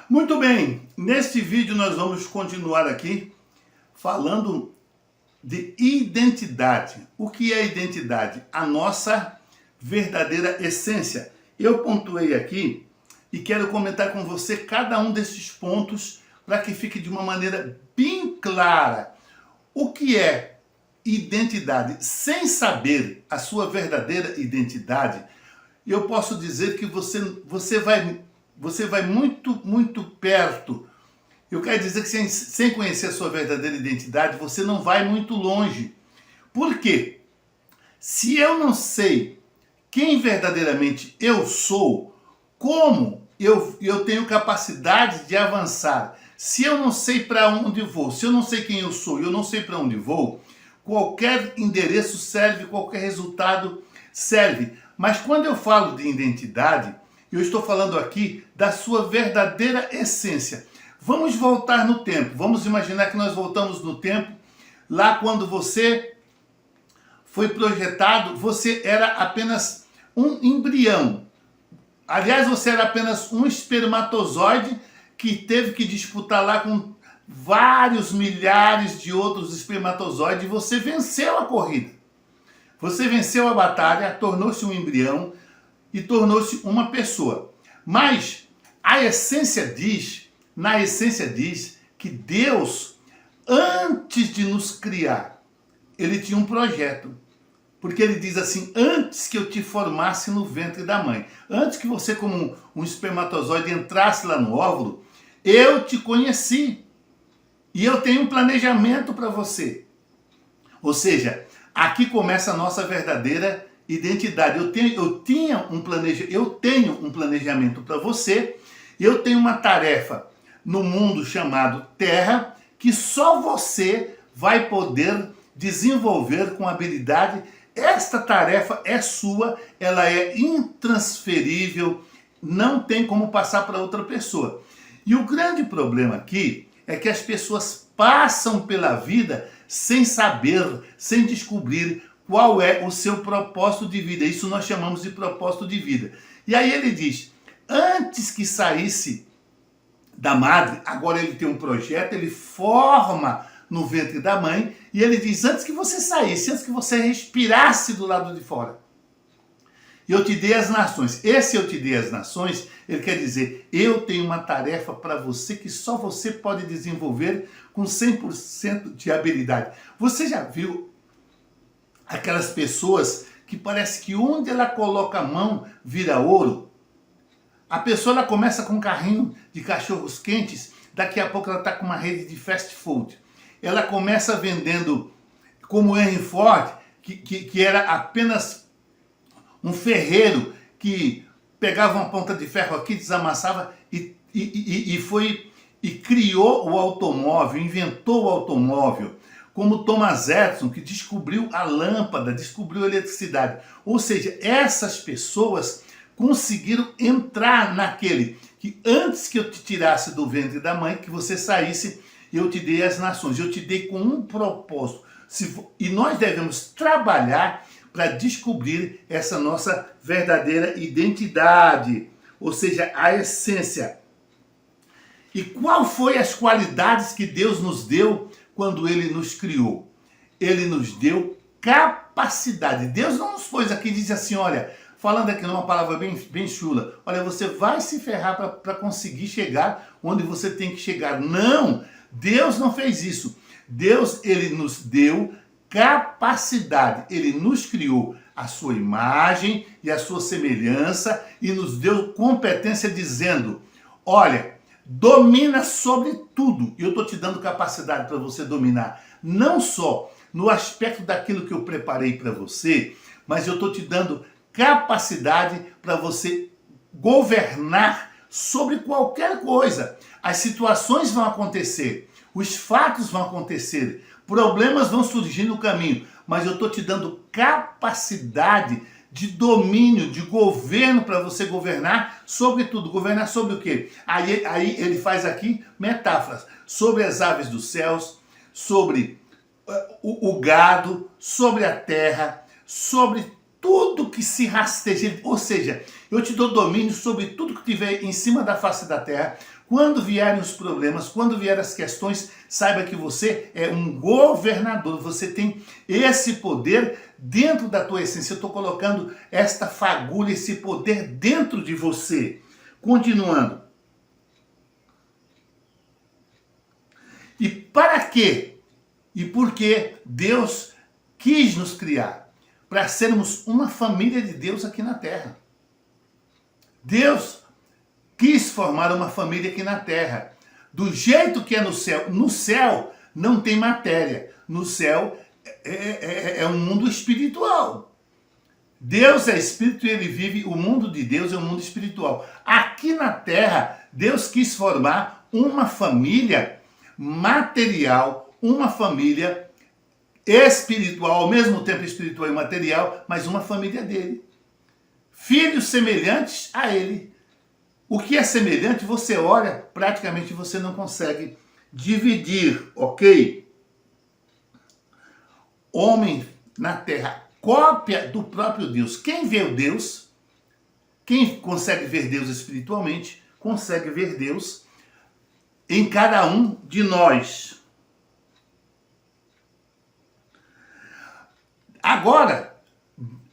Muito bem, neste vídeo nós vamos continuar aqui falando de identidade. O que é identidade? A nossa verdadeira essência. Eu pontuei aqui e quero comentar com você cada um desses pontos para que fique de uma maneira bem clara. O que é identidade? Sem saber a sua verdadeira identidade, eu posso dizer que você vai muito perto. Eu quero dizer que sem conhecer a sua verdadeira identidade, você não vai muito longe. Por quê? Se eu não sei quem verdadeiramente eu sou, como eu tenho capacidade de avançar? Se eu não sei para onde vou, se eu não sei quem eu sou e eu não sei para onde vou, qualquer endereço serve, qualquer resultado serve. Mas quando eu falo de identidade, eu estou falando aqui da sua verdadeira essência. Vamos voltar no tempo. Vamos imaginar que nós voltamos no tempo, lá quando você foi projetado, você era apenas um embrião. Aliás, você era apenas um espermatozoide que teve que disputar lá com vários milhares de outros espermatozoides e você venceu a corrida. Você venceu a batalha, tornou-se um embrião e tornou-se uma pessoa. Mas a essência diz, na essência diz que Deus, antes de nos criar, ele tinha um projeto. Porque ele diz assim, antes que eu te formasse no ventre da mãe, antes que você como um espermatozoide entrasse lá no óvulo, eu te conheci. E eu tenho um planejamento para você. Ou seja, aqui começa a nossa verdadeira identidade. Eu tenho um planejamento para você. Eu tenho uma tarefa no mundo chamado Terra que só você vai poder desenvolver com habilidade. Esta tarefa é sua, ela é intransferível, não tem como passar para outra pessoa. E o grande problema aqui é que as pessoas passam pela vida sem saber, sem descobrir qual é o seu propósito de vida. Isso nós chamamos de propósito de vida. E aí ele diz, antes que saísse da madre, agora ele tem um projeto, ele forma no ventre da mãe, e ele diz, antes que você saísse, antes que você respirasse do lado de fora, eu te dei as nações. Esse eu te dei as nações, ele quer dizer, eu tenho uma tarefa para você que só você pode desenvolver com 100% de habilidade. Você já viu aquelas pessoas que parece que onde ela coloca a mão vira ouro? A pessoa ela começa com um carrinho de cachorros quentes, daqui a pouco ela está com uma rede de fast food. Ela começa vendendo como Henry Ford, que era apenas um ferreiro que pegava uma ponta de ferro aqui, desamassava e criou o automóvel, inventou o automóvel, como Thomas Edison, que descobriu a lâmpada, descobriu a eletricidade. Ou seja, essas pessoas conseguiram entrar naquele que antes que eu te tirasse do ventre da mãe, que você saísse, eu te dei as nações, eu te dei com um propósito. E nós devemos trabalhar para descobrir essa nossa verdadeira identidade, ou seja, a essência. E qual foi as qualidades que Deus nos deu quando Ele nos criou? Ele nos deu capacidade. Deus não nos pôs aqui e disse assim, olha, falando aqui numa palavra bem chula, olha, você vai se ferrar para conseguir chegar onde você tem que chegar. Não, Deus não fez isso. Deus, ele nos deu capacidade, ele nos criou a sua imagem e a sua semelhança e nos deu competência dizendo, olha, domina sobre tudo. E eu estou te dando capacidade para você dominar, não só no aspecto daquilo que eu preparei para você, mas eu estou te dando capacidade para você governar sobre qualquer coisa. As situações vão acontecer, os fatos vão acontecer, problemas vão surgir no caminho, mas eu estou te dando capacidade de domínio, de governo para você governar sobre tudo. Governar sobre o quê? Aí ele faz aqui metáforas sobre as aves dos céus, sobre o gado, sobre a terra, sobre tudo que se rasteja. Ou seja, eu te dou domínio sobre tudo que tiver em cima da face da terra. Quando vierem os problemas, quando vierem as questões, saiba que você é um governador, você tem esse poder dentro da tua essência. Eu estou colocando esta fagulha, esse poder dentro de você. Continuando. E para quê? E por que Deus quis nos criar? Para sermos uma família de Deus aqui na Terra. Deus quis formar uma família aqui na Terra. Do jeito que é no céu. No céu não tem matéria. No céu é um mundo espiritual. Deus é espírito e ele vive, o mundo de Deus é um mundo espiritual. Aqui na Terra, Deus quis formar uma família material, uma família espiritual, ao mesmo tempo espiritual e material, mas uma família dele. Filhos semelhantes a ele. O que é semelhante, você olha, praticamente você não consegue dividir, ok? Homem na terra, cópia do próprio Deus. Quem vê o Deus, quem consegue ver Deus espiritualmente, consegue ver Deus em cada um de nós. Agora,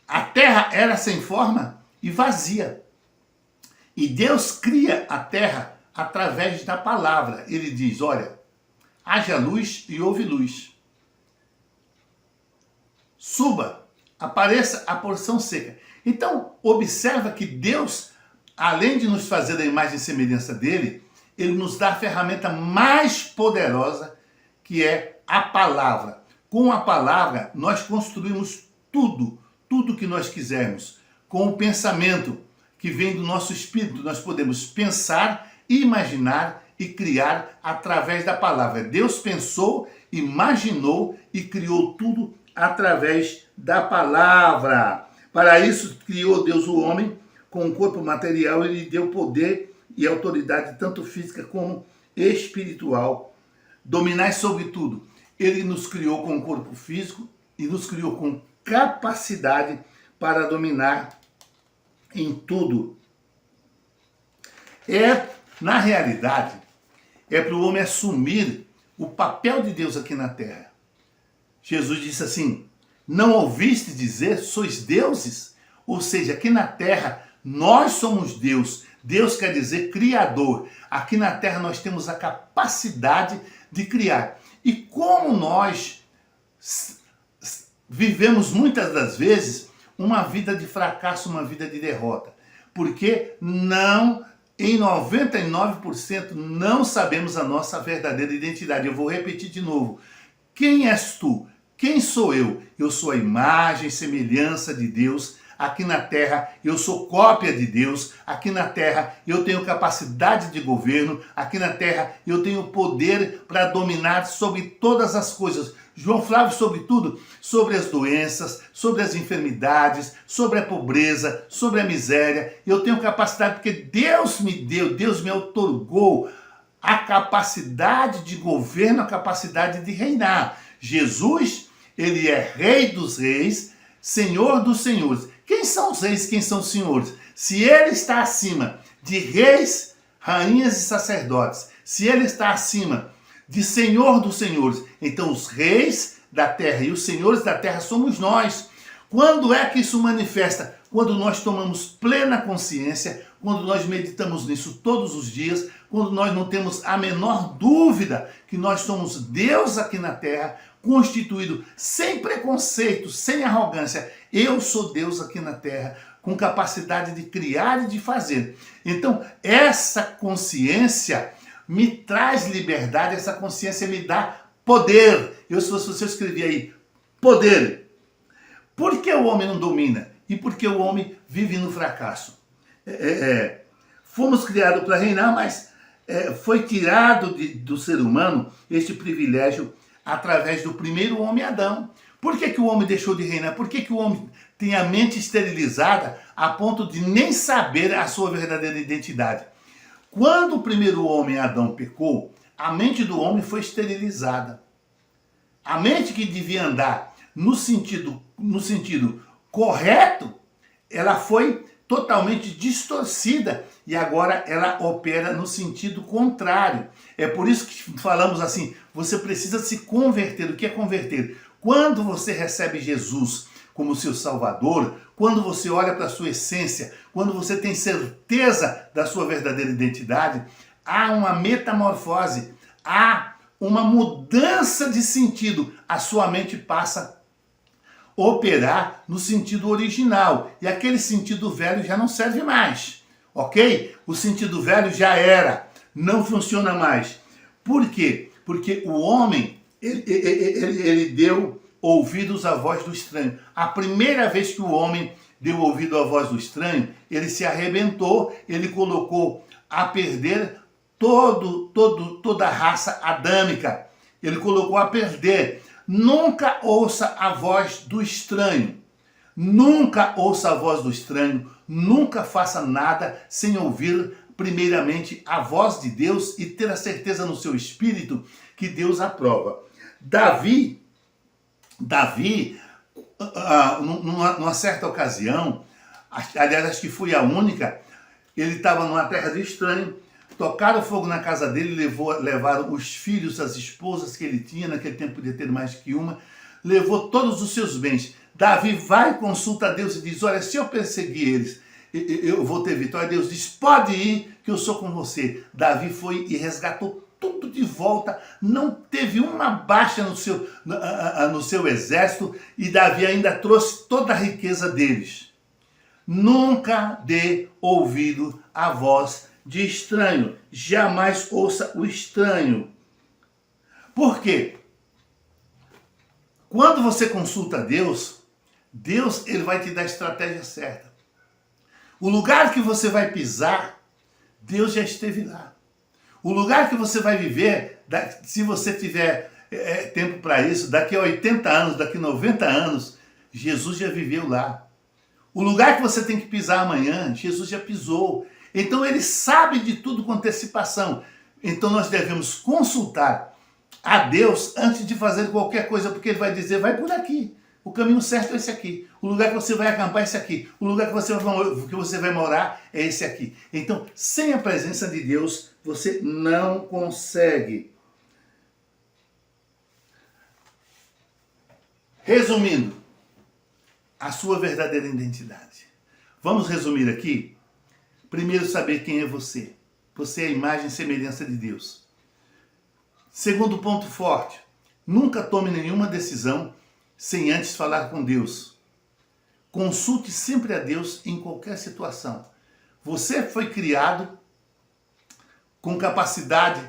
a terra era sem forma e vazia. E Deus cria a terra através da palavra. Ele diz, olha, haja luz e houve luz. Suba, apareça a porção seca. Então, observa que Deus, além de nos fazer a imagem e semelhança dele, ele nos dá a ferramenta mais poderosa, que é a palavra. Com a palavra, nós construímos tudo que nós quisermos. Com o pensamento que vem do nosso espírito, nós podemos pensar, imaginar e criar através da palavra. Deus pensou, imaginou e criou tudo através da palavra. Para isso, criou Deus o homem com um corpo material e lhe deu poder e autoridade, tanto física como espiritual. Dominai sobre tudo. Ele nos criou com um corpo físico e nos criou com capacidade para dominar em tudo. Na realidade, é para o homem assumir o papel de Deus aqui na terra. Jesus disse assim, não ouviste dizer, sois deuses? Ou seja, aqui na terra, nós somos Deus. Deus quer dizer criador. Aqui na terra nós temos a capacidade de criar. E como nós vivemos muitas das vezes uma vida de fracasso, uma vida de derrota. Porque em 99% não sabemos a nossa verdadeira identidade. Eu vou repetir de novo. Quem és tu? Quem sou eu? Eu sou a imagem e semelhança de Deus. Aqui na terra eu sou cópia de Deus. Aqui na terra eu tenho capacidade de governo. Aqui na terra eu tenho poder para dominar sobre todas as coisas. João Flávio, sobre tudo, sobre as doenças, sobre as enfermidades, sobre a pobreza, sobre a miséria. Eu tenho capacidade porque Deus me deu, Deus me outorgou a capacidade de governo, a capacidade de reinar. Jesus, ele é Rei dos Reis, Senhor dos Senhores. Quem são os reis, quem são os senhores? Se ele está acima de reis, rainhas e sacerdotes, se ele está acima de Senhor dos Senhores, então os reis da terra e os senhores da terra somos nós. Quando é que isso manifesta? Quando nós tomamos plena consciência, quando nós meditamos nisso todos os dias, quando nós não temos a menor dúvida que nós somos Deus aqui na terra, constituído sem preconceito, sem arrogância. Eu sou Deus aqui na terra, com capacidade de criar e de fazer. Então, essa consciência me traz liberdade, essa consciência me dá poder. Se você escrever aí, poder. Por que o homem não domina? E por que o homem vive no fracasso? Fomos criados para reinar, mas foi tirado do ser humano este privilégio através do primeiro homem, Adão. Por que o homem deixou de reinar? Por que o homem tem a mente esterilizada a ponto de nem saber a sua verdadeira identidade? Quando o primeiro homem, Adão, pecou, a mente do homem foi esterilizada. A mente que devia andar no sentido correto, ela foi totalmente distorcida e agora ela opera no sentido contrário. É por isso que falamos assim, você precisa se converter. O que é converter? Quando você recebe Jesus como seu Salvador, quando você olha para a sua essência, quando você tem certeza da sua verdadeira identidade, há uma metamorfose, há uma mudança de sentido. A sua mente passa a operar no sentido original e aquele sentido velho já não serve mais, ok? O sentido velho já era, não funciona mais. Por quê? Porque o homem, ele deu ouvidos à voz do estranho. A primeira vez que o homem deu ouvido à voz do estranho, ele se arrebentou, ele colocou a perder toda a raça adâmica. Ele colocou a perder. Nunca ouça a voz do estranho. Nunca ouça a voz do estranho. Nunca faça nada sem ouvir primeiramente a voz de Deus e ter a certeza no seu espírito que Deus aprova. Davi, numa certa ocasião, aliás, acho que foi a única, ele estava numa terra de estranho, tocaram fogo na casa dele, levaram os filhos, as esposas que ele tinha, naquele tempo podia ter mais que uma, levou todos os seus bens. Davi vai, consulta a Deus e diz, olha, se eu perseguir eles, eu vou ter vitória. Deus diz, pode ir, que eu sou com você. Davi foi e resgatou tudo de volta, não teve uma baixa no seu exército, e Davi ainda trouxe toda a riqueza deles. Nunca dê ouvido à voz de estranho. Jamais ouça o estranho. Por quê? Quando você consulta Deus, Deus ele vai te dar a estratégia certa. O lugar que você vai pisar, Deus já esteve lá. O lugar que você vai viver, se você tiver tempo para isso, daqui a 80 anos, daqui a 90 anos, Jesus já viveu lá. O lugar que você tem que pisar amanhã, Jesus já pisou. Então ele sabe de tudo com antecipação. Então nós devemos consultar a Deus antes de fazer qualquer coisa, porque ele vai dizer, vai por aqui. O caminho certo é esse aqui. O lugar que você vai acampar é esse aqui. O lugar que você vai morar é esse aqui. Então, sem a presença de Deus, você não consegue. Resumindo, a sua verdadeira identidade. Vamos resumir aqui? Primeiro, saber quem é você. Você é a imagem e semelhança de Deus. Segundo ponto forte, nunca tome nenhuma decisão sem antes falar com Deus. Consulte sempre a Deus em qualquer situação. Você foi criado com capacidade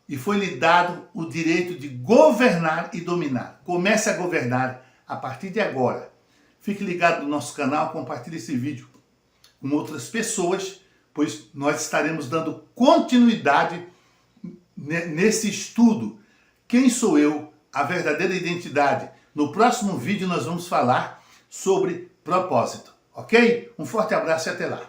e foi lhe dado o direito de governar e dominar. Comece a governar a partir de agora. Fique ligado no nosso canal, compartilhe esse vídeo com outras pessoas, pois nós estaremos dando continuidade nesse estudo. Quem sou eu? A verdadeira identidade. No próximo vídeo nós vamos falar sobre propósito, ok? Um forte abraço e até lá.